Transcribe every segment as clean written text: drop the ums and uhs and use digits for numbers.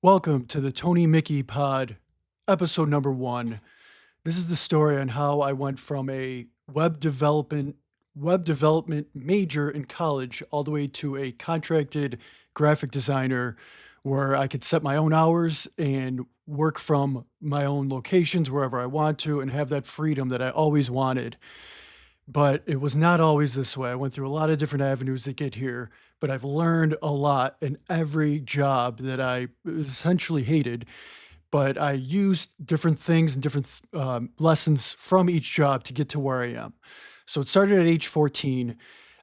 Welcome to the Tony Miki Pod, episode number one. This is the story on how I went from a web development major in college all the way to a contracted graphic designer where I could set my own hours and work from my own locations wherever I want to and have that freedom that I always wanted. But it was not always this way. I went through a lot of different avenues to get here, but I've learned a lot in every job that I essentially hated. But I used different things and different lessons from each job to get to where I am. So it started at age 14.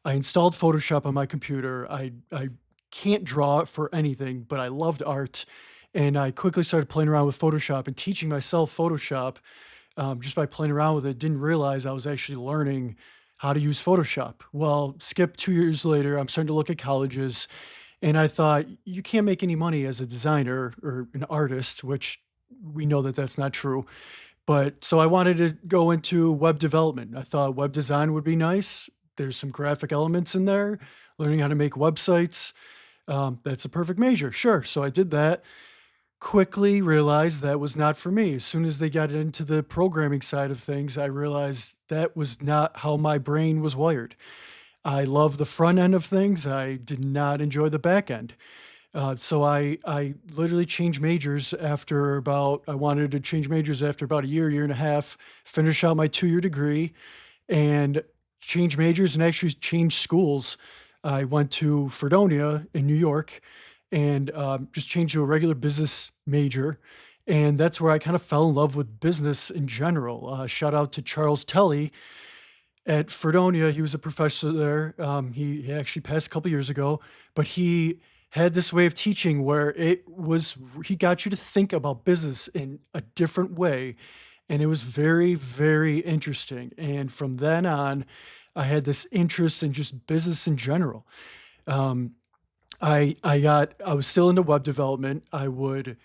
I installed Photoshop on my computer. I can't draw for anything, but I loved art. And I quickly started playing around with Photoshop and teaching myself Photoshop just by playing around with it. Didn't realize I was actually learning how to use Photoshop. Well, skip 2 years later, I'm starting to look at colleges, and I thought, you can't make any money as a designer or an artist, which we know that that's not true. But so I wanted to go into web development. I thought web design would be nice. There's some graphic elements in there, learning how to make websites. That's a perfect major. Sure. So I did that. Quickly realized that was not for me. As soon as they got into the programming side of things, I realized that was not how my brain was wired. I love the front end of things. I did not enjoy the back end. So I literally changed majors after about I wanted to change majors after about a year and a half, finish out my 2-year degree, and change majors and actually change schools. I went to Fredonia in New York and just changed to a regular business major. And that's where I kind of fell in love with business in general. Shout out to Charles Telly at Fredonia. He was a professor there. He actually passed a couple years ago, but he had this way of teaching where he got you to think about business in a different way. And it was very, very interesting. And from then on, I had this interest in just business in general. Um, I was still into web development. I would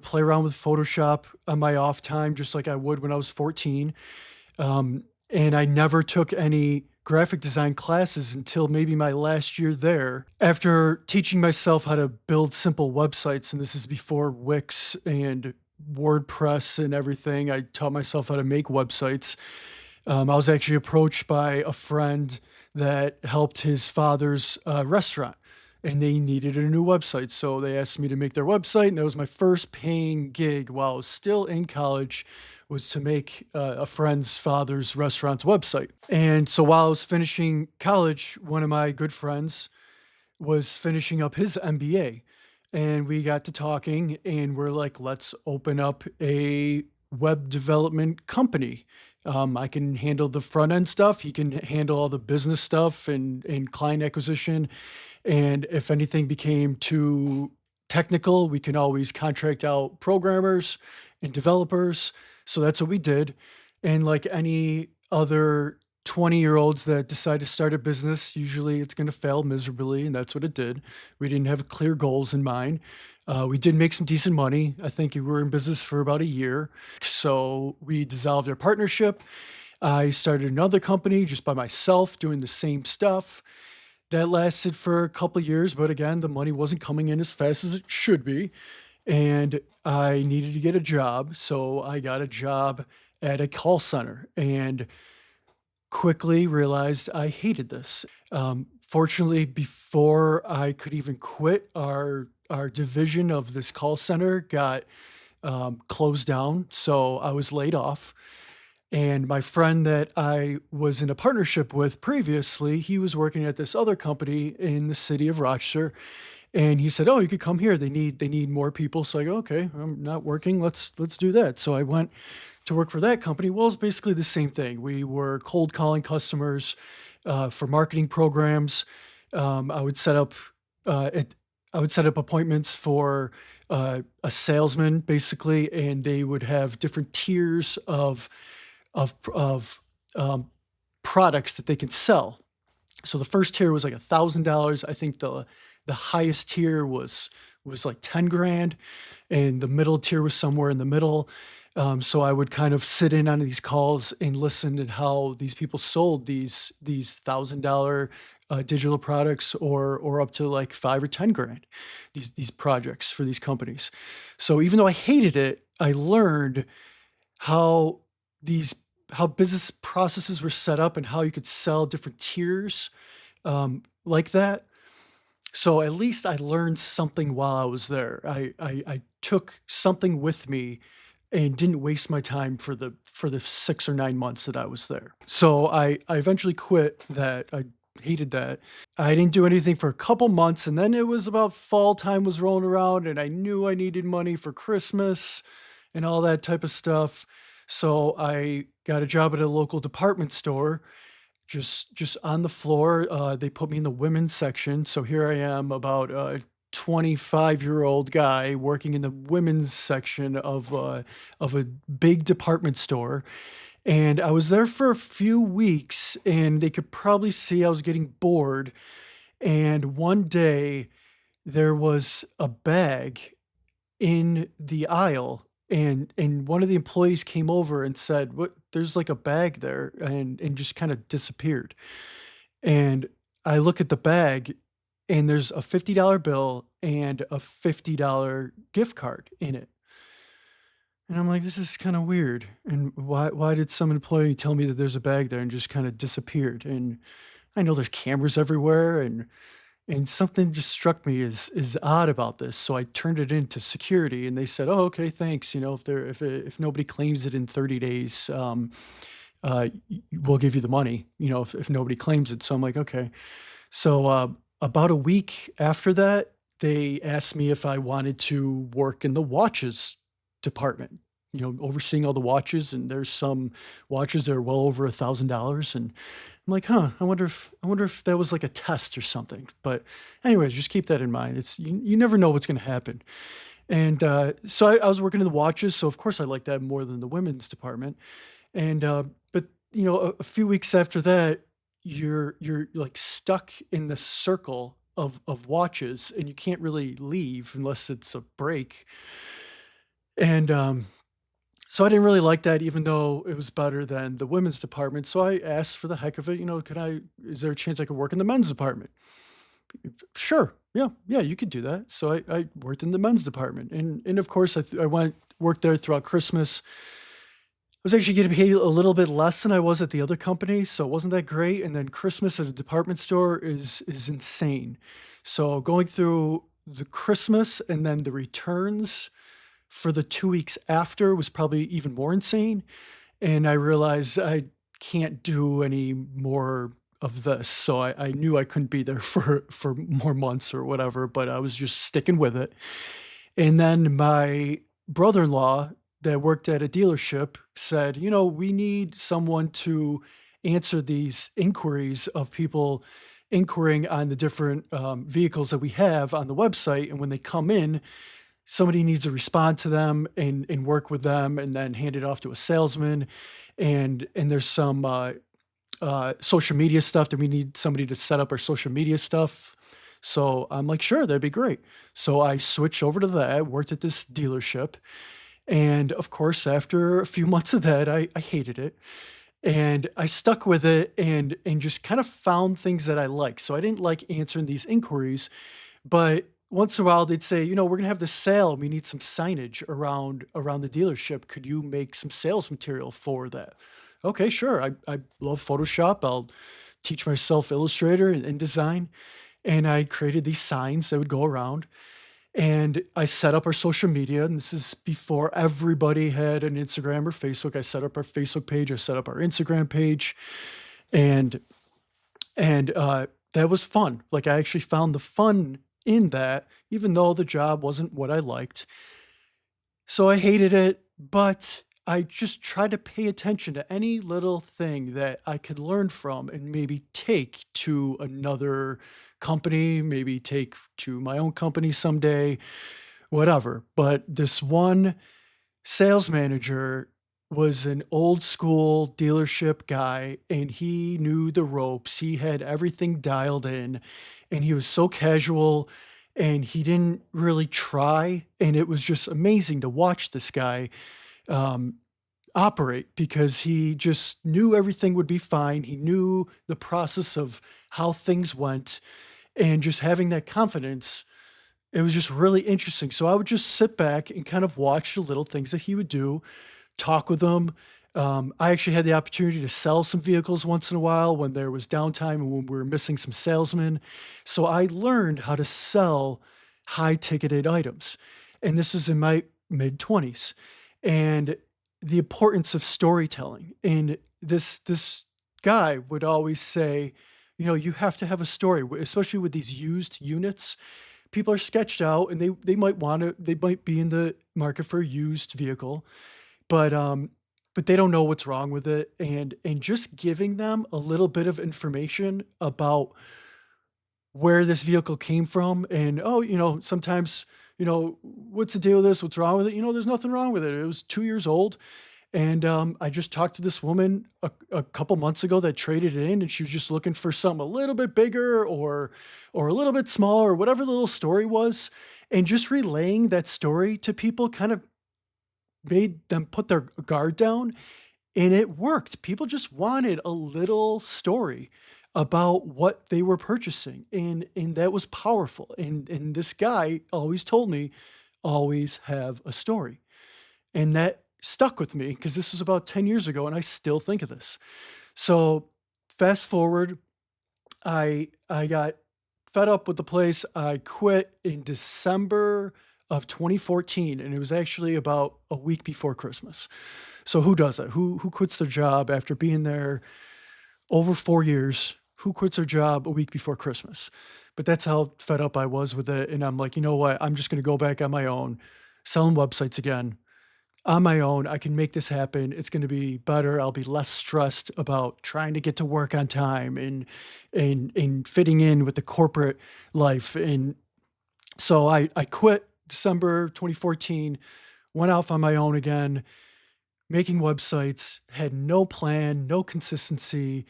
play around with Photoshop on my off time, just like I would when I was 14. And I never took any graphic design classes until maybe my last year there. After teaching myself how to build simple websites, and this is before Wix and WordPress and everything, I taught myself how to make websites. I was actually approached by a friend that helped his father's restaurant, and they needed a new website. So they asked me to make their website, and that was my first paying gig while I was still in college, was to make a friend's father's restaurant's website. And so while I was finishing college, one of my good friends was finishing up his MBA. And we got to talking, and we're like, let's open up a web development company. I can handle the front end stuff. He can handle all the business stuff and client acquisition. And if anything became too technical, we can always contract out programmers and developers. So that's what we did. And like any other 20-year-olds that decide to start a business, usually it's going to fail miserably. And that's what it did. We didn't have clear goals in mind. We did make some decent money. I think we were in business for about a year. So we dissolved our partnership. I started another company just by myself doing the same stuff. That lasted for a couple years, but again, the money wasn't coming in as fast as it should be, and I needed to get a job, so I got a job at a call center and quickly realized I hated this. Fortunately, before I could even quit, our division of this call center got closed down, so I was laid off. And my friend that I was in a partnership with previously, he was working at this other company in the city of Rochester. And he said, "Oh, you could come here. They need more people." So I go, "Okay, I'm not working. Let's do that." So I went to work for that company. Well, it's basically the same thing. We were cold calling customers for marketing programs. I would set up it. I would set up appointments for a salesman, basically, and they would have different tiers of products that they can sell. So the first tier was like $1,000. I think the highest tier was like 10 grand, and the middle tier was somewhere in the middle. So I would kind of sit in on these calls and listen to how these people sold these $1,000 digital products or up to like 5 or 10 grand, these projects for these companies. So even though I hated it, I learned how these how business processes were set up and how you could sell different tiers, like that. So at least I learned something while I was there. I took something with me and didn't waste my time for the 6 or 9 months that I was there. So I eventually quit that. I hated that. I didn't do anything for a couple months, and then it was about fall time was rolling around, and I knew I needed money for Christmas and all that type of stuff. So I got a job at a local department store just on the floor. They put me in the women's section, so here I am, about a 25-year-old guy working in the women's section of a big department store, and I was there for a few weeks, and they could probably see I was getting bored, and one day, there was a bag in the aisle, and one of the employees came over and said, "What, there's like a bag there," and just kinda disappeared. And I look at the bag, and there's a $50 bill and a $50 gift card in it. And I'm like, "This is kinda weird, and why did some employee tell me that there's a bag there and just kinda disappeared?" And I know there's cameras everywhere, and something just struck me as odd about this, so I turned it into security, and they said, "Oh, okay, thanks, if nobody claims it in 30 days, we'll give you the money, if nobody claims it." So I'm like, "Okay." So, about a week after that, they asked me if I wanted to work in the watches department, overseeing all the watches, and there's some watches that are well over $1,000, and I'm like, "Huh, I wonder if that was like a test or something." But anyways, just keep that in mind. You never know what's gonna happen. And, so I was working in the watches, so of course I like that more than the women's department. And, but, a few weeks after that, you're, like, stuck in the circle of watches, and you can't really leave unless it's a break. And, so I didn't really like that, even though it was better than the women's department. So I asked for the heck of it, is there a chance I could work in the men's department? Sure. Yeah. Yeah. You could do that. So I worked in the men's department, and of course I went, worked there throughout Christmas. I was actually getting paid a little bit less than I was at the other company. So it wasn't that great. And then Christmas at a department store is insane. So going through the Christmas and then the returns for the 2 weeks after was probably even more insane, and I realized I can't do any more of this, so I knew I couldn't be there for more months or whatever, but I was just sticking with it. And then my brother-in-law that worked at a dealership said, "We need someone to answer these inquiries of people inquiring on the different, vehicles that we have on the website, and when they come in, somebody needs to respond to them and work with them and then hand it off to a salesman, and there's some social media stuff that we need somebody to set up our social media stuff." So I'm like, "Sure, that'd be great." So I switched over to that, worked at this dealership, and of course after a few months of that, I hated it, and I stuck with it and just kind of found things that I like. So I didn't like answering these inquiries, but once in a while they'd say, "We're gonna have this sale. We need some signage around the dealership. Could you make some sales material for that?" Okay, sure. I love Photoshop. I'll teach myself Illustrator and design, and I created these signs that would go around. And I set up our social media, and this is before everybody had an Instagram or Facebook. I set up our Facebook page. I set up our Instagram page, and that was fun. Like, I actually found the fun in that, even though the job wasn't what I liked. So I hated it, but I just tried to pay attention to any little thing that I could learn from and maybe take to another company, maybe take to my own company someday, whatever. But this one sales manager was an old school dealership guy, and he knew the ropes. He had everything dialed in, and he was so casual, and he didn't really try. And it was just amazing to watch this guy um, operate, because he just knew everything would be fine. He knew the process of how things went, and just having that confidence. It was just really interesting. So I would just sit back and kind of watch the little things that he would do, talk with them. I actually had the opportunity to sell some vehicles once in a while when there was downtime and when we were missing some salesmen. So I learned how to sell high ticketed items. And this was in my mid 20s. And the importance of storytelling. And this guy would always say, you have to have a story, especially with these used units. People are sketched out and they might be in the market for a used vehicle, but, they don't know what's wrong with it, and just giving them a little bit of information about where this vehicle came from and, "Oh, sometimes, what's the deal with this? What's wrong with it?" "There's nothing wrong with it. It was 2 years old, and, I just talked to this woman a couple months ago that traded it in, and she was just looking for something a little bit bigger or a little bit smaller," or whatever the little story was, and just relaying that story to people kind of made them put their guard down, and it worked. People just wanted a little story about what they were purchasing, and that was powerful, and this guy always told me, "Always have a story," and that stuck with me because this was about 10 years ago, and I still think of this. So, fast forward, I got fed up with the place. I quit in December of 2014, and it was actually about a week before Christmas. So who does that? Who quits their job after being there over 4 years? Who quits their job a week before Christmas? But that's how fed up I was with it, and I'm like, "You know what? I'm just gonna go back on my own, selling websites again on my own. I can make this happen. It's going to be better. I'll be less stressed about trying to get to work on time and fitting in with the corporate life." And so I quit December 2014, went off on my own again, making websites, had no plan, no consistency.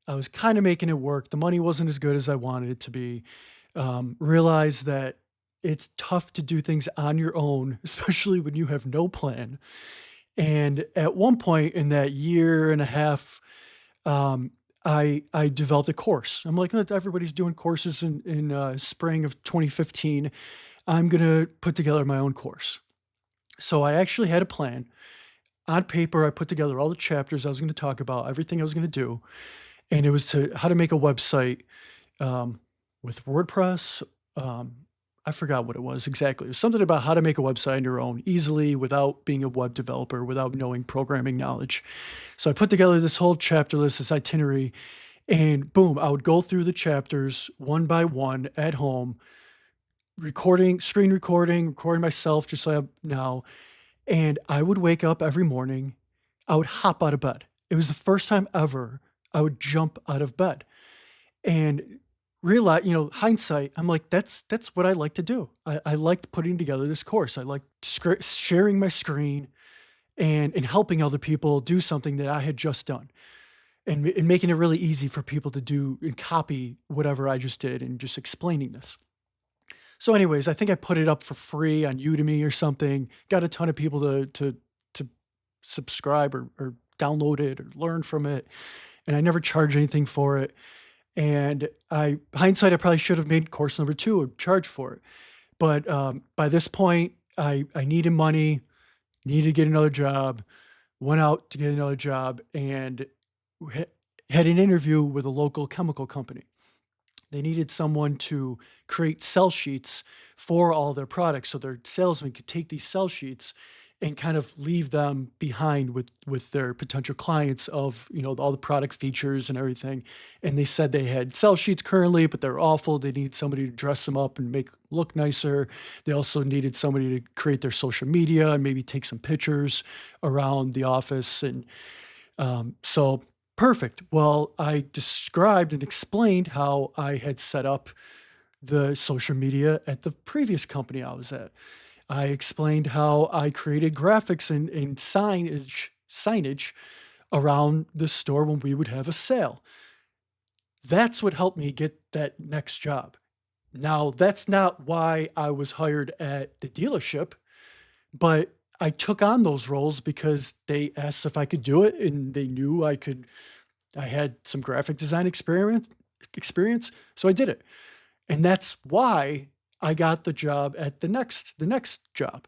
I was kind of making it work. The money wasn't as good as I wanted it to be. Realized that it's tough to do things on your own, especially when you have no plan. And at one point in that year and a half, I developed a course. I'm like, "Look, everybody's doing courses in spring of 2015. I'm gonna put together my own course." So I actually had a plan on paper. I put together all the chapters I was going to talk about, everything I was going to do, and it was to how to make a website um, with WordPress. Um, I forgot what it was exactly. It was something about how to make a website on your own easily without being a web developer, without knowing programming knowledge. So I put together this whole chapter list, this itinerary, and boom, I would go through the chapters one by one at home, screen recording myself just like I am now. And I would wake up every morning. I would hop out of bed. It was the first time ever I would jump out of bed and realize, hindsight, I'm like, that's what I like to do. I liked putting together this course. I liked sharing my screen and helping other people do something that I had just done and making it really easy for people to do and copy whatever I just did and just explaining this. So anyways, I think I put it up for free on Udemy or something, got a ton of people to subscribe or download it or learn from it, and I never charged anything for it. And hindsight, I probably should have made course number 2 and charged for it. But, by this point, I needed money, needed to get another job, went out to get another job, and ha had an interview with a local chemical company. They needed someone to create sell sheets for all their products so their salesmen could take these sell sheets and kind of leave them behind with their potential clients of, all the product features and everything. And they said they had sell sheets currently, but they're awful. They need somebody to dress them up and make look nicer. They also needed somebody to create their social media and maybe take some pictures around the office. And so perfect. Well, I described and explained how I had set up the social media at the previous company I was at. I explained how I created graphics and signage around the store when we would have a sale. That's what helped me get that next job. Now, that's not why I was hired at the dealership, but I took on those roles because they asked if I could do it and they knew I could. I had some graphic design experience experience. So I did it. And that's why I got the job at the next job.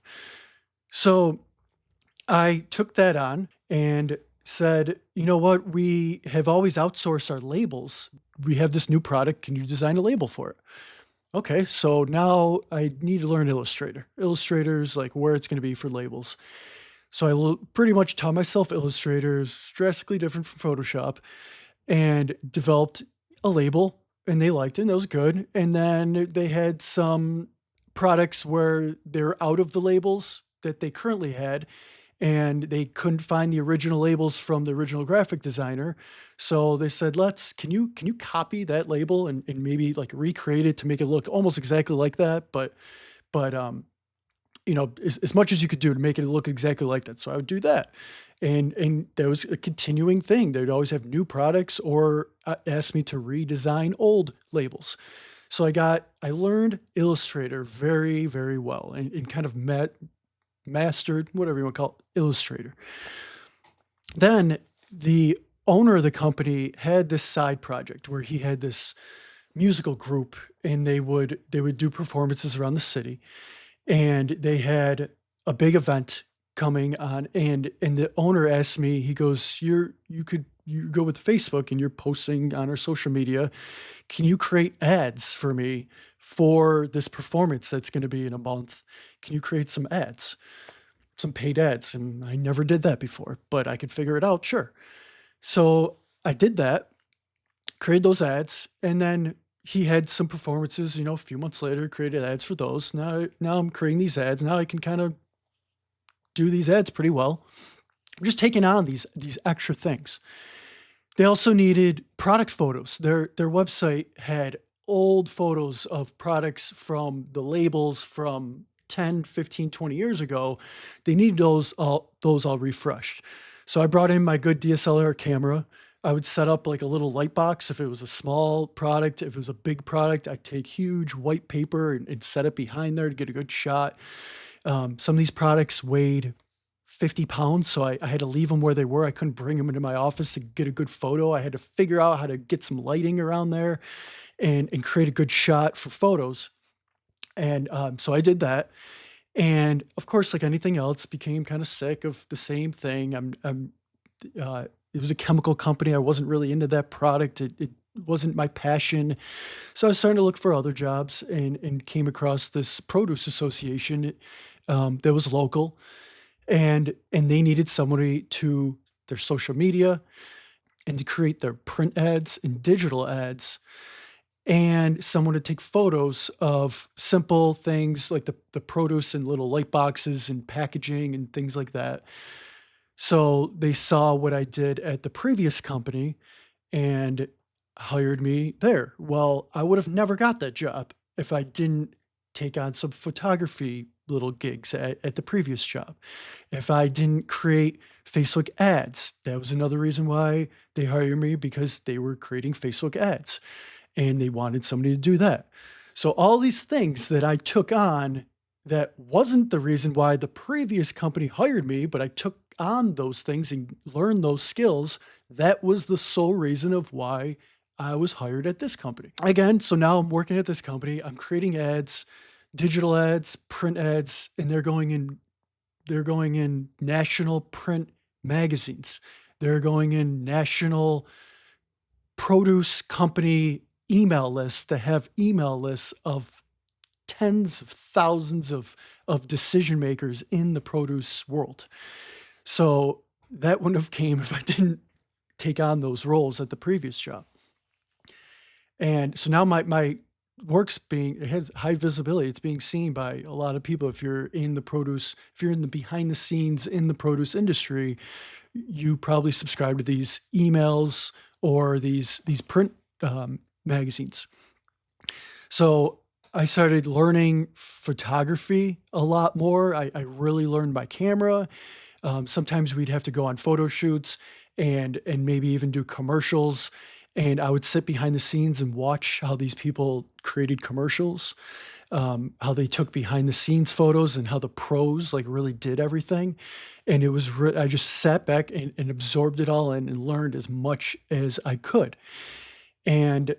So I took that on and said, "You know what? We have always outsourced our labels. We have this new product. Can you design a label for it?" Okay, so now I need to learn Illustrator. Illustrator's like where it's going to be for labels. So pretty much taught myself Illustrator is drastically different from Photoshop and developed a label, and they liked it and that was good. And then they had some products where they're out of the labels that they currently had, and they couldn't find the original labels from the original graphic designer. So they said, can you copy that label and maybe like recreate it to make it look almost exactly like that, but as much as you could do to make it look exactly like that. So I would do that. And that was a continuing thing. They'd always have new products or ask me to redesign old labels. So I learned Illustrator very, very well and kind of mastered, whatever you want to call it, Illustrator. Then the owner of the company had this side project where he had this musical group, and they would do performances around the city, and they had a big event coming on, and the owner asked me, he goes, you go with Facebook and you're posting on our social media, can you create ads for me for this performance that's going to be in a month? Can you create some ads, some paid ads? And I never did that before, but I could figure it out, sure. So I did that, created those ads, and then he had some performances, a few months later, created ads for those. Now I'm creating these ads. Now I can kind of do these ads pretty well. I'm just taking on these extra things. They also needed product photos. Their website had old photos of products from the labels from 10, 15, 20 years ago. They needed those all refreshed. So I brought in my good DSLR camera. I would set up like a little light box if it was a small product. If it was a big product, I'd take huge white paper and set it behind there to get a good shot. Some of these products weighed 50 pounds, so I had to leave them where they were. I couldn't bring them into my office to get a good photo. I had to figure out how to get some lighting around there and create a good shot for photos. And so I did that. And of course, like anything else, became kind of sick of the same thing. It was a chemical company. I wasn't really into that product. It wasn't my passion. So I was starting to look for other jobs and came across this produce association that was local, and they needed somebody to their social media and to create their print ads and digital ads, and someone to take photos of simple things like the produce in little light boxes and packaging and things like that. So they saw what I did at the previous company and hired me there. Well, I would have never got that job if I didn't take on some photography little gigs at the previous job. If I didn't create Facebook ads, that was another reason why they hired me, because they were creating Facebook ads and they wanted somebody to do that. So all these things that I took on, that wasn't the reason why the previous company hired me, but I took on those things and learned those skills. That was the sole reason of why I was hired at this company. Again, so now I'm working at this company. I'm creating ads, digital ads, print ads, and they're going in national print magazines. They're going in national produce company email lists that have email lists of tens of thousands of decision makers in the produce world. So that wouldn't have came if I didn't take on those roles at the previous job. And so now my work's it has high visibility. It's being seen by a lot of people. If you're in the behind the scenes in the produce industry, you probably subscribe to these emails or these print magazines. So I started learning photography a lot more. I really learned my camera. Sometimes we'd have to go on photo shoots and maybe even do commercials. And I would sit behind the scenes and watch how these people created commercials, how they took behind the scenes photos and how the pros like really did everything. And I just sat back and absorbed it all in and learned as much as I could. And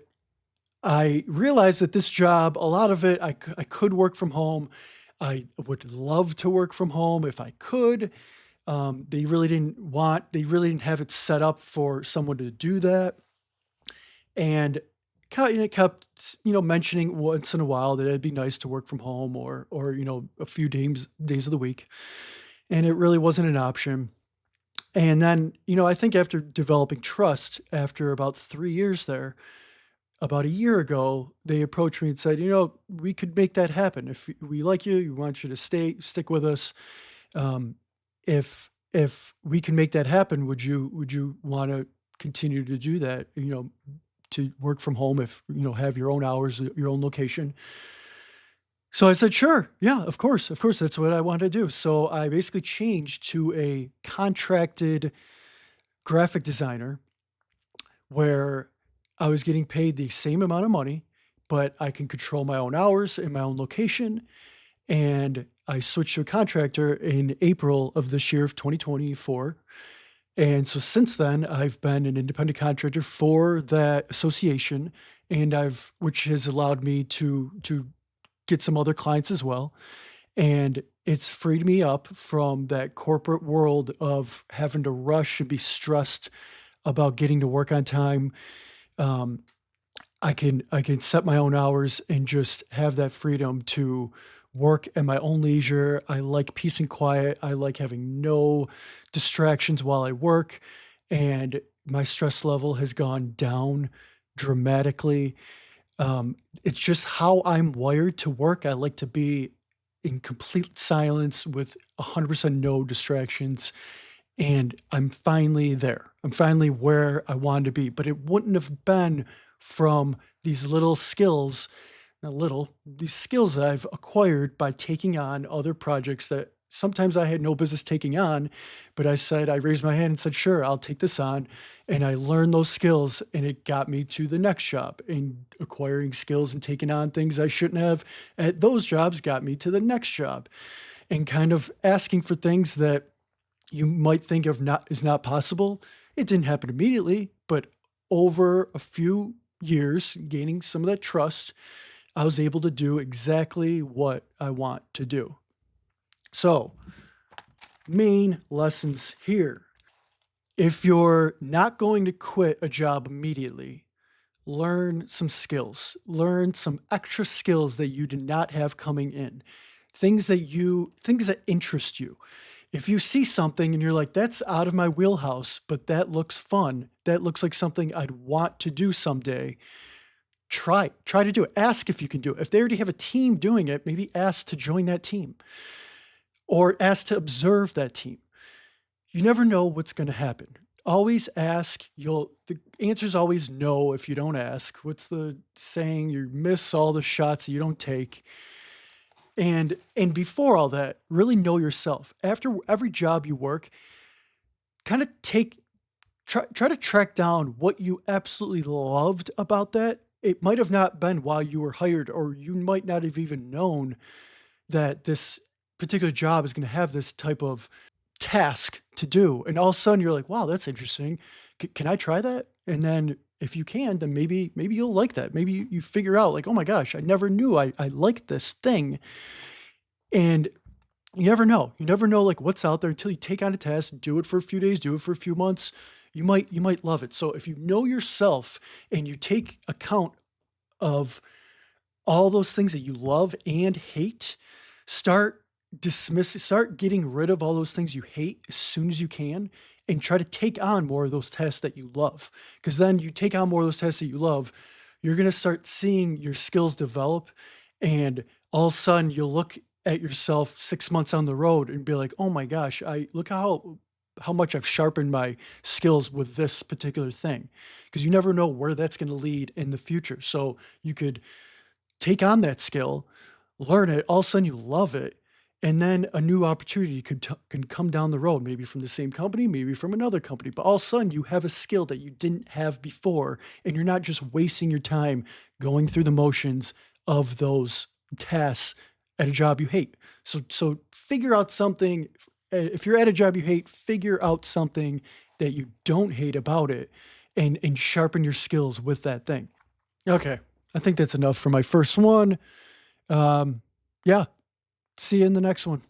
I realized that this job, a lot of it, I could work from home. I would love to work from home if I could. They really didn't have it set up for someone to do that. And it kept, mentioning once in a while that it'd be nice to work from home or, a few days of the week. And it really wasn't an option. And then, I think after developing trust after about 3 years there, about a year ago, they approached me and said, "We could make that happen. If we like you, we want you to stick with us. Um, if we can make that happen, would you want to continue to do that? To work from home, if have your own hours, your own location." So I said, "Sure, yeah, of course, that's what I want to do." So I basically changed to a contracted graphic designer where I was getting paid the same amount of money, but I can control my own hours and my own location. And I switched to a contractor in April of this year of 2024. And so since then, I've been an independent contractor for that association, and which has allowed me to get some other clients as well. And it's freed me up from that corporate world of having to rush and be stressed about getting to work on time. Um, I can set my own hours and just have that freedom to work at my own leisure. I like peace and quiet. I like having no distractions while I work, and my stress level has gone down dramatically. It's just how I'm wired to work. I like to be in complete silence with 100% no distractions, and I'm finally there. I'm finally where I wanted to be, but it wouldn't have been from these little skills, not little, these skills that I've acquired by taking on other projects that sometimes I had no business taking on, but I raised my hand and said, "Sure, I'll take this on." And I learned those skills, and it got me to the next job, and acquiring skills and taking on things I shouldn't have at those jobs got me to the next job, and kind of asking for things that you might think of not is not possible. It didn't happen immediately, but over a few years, gaining some of that trust, I was able to do exactly what I want to do. So, main lessons here. If you're not going to quit a job immediately, learn some skills. Learn some extra skills that you did not have coming in. Things that interest you. If you see something and you're like, "That's out of my wheelhouse, but that looks fun. That looks like something I'd want to do someday." Try to do it. Ask if you can do it. If they already have a team doing it, maybe ask to join that team or ask to observe that team. You never know what's going to happen. Always ask. The answer's always no if you don't ask. What's the saying? You miss all the shots that you don't take. And before all that, really know yourself. After every job you work, kind of try to track down what you absolutely loved about that. It might have not been while you were hired, or you might not have even known that this particular job is going to have this type of task to do. And all of a sudden you're like, "Wow, that's interesting. Can I try that?" And then if you can, then maybe you'll like that. Maybe you figure out like, "Oh my gosh, I never knew I liked this thing." And you never know. You never know like what's out there until you take on a task, do it for a few days, do it for a few months. You might love it. So if you know yourself and you take account of all those things that you love and hate, start getting rid of all those things you hate as soon as you can, and try to take on more of those tasks that you love. Because then you take on more of those tasks that you love, you're going to start seeing your skills develop, and all of a sudden you'll look at yourself 6 months down the road and be like, "Oh my gosh, I look how much I've sharpened my skills with this particular thing." Because you never know where that's going to lead in the future. So you could take on that skill, learn it, all of a sudden you love it, and then a new opportunity can come down the road, maybe from the same company, maybe from another company. But all of a sudden you have a skill that you didn't have before, and you're not just wasting your time going through the motions of those tasks at a job you hate. So figure out something. If you're at a job you hate, figure out something that you don't hate about it, and sharpen your skills with that thing. Okay. I think that's enough for my first one. Um, yeah, see you in the next one.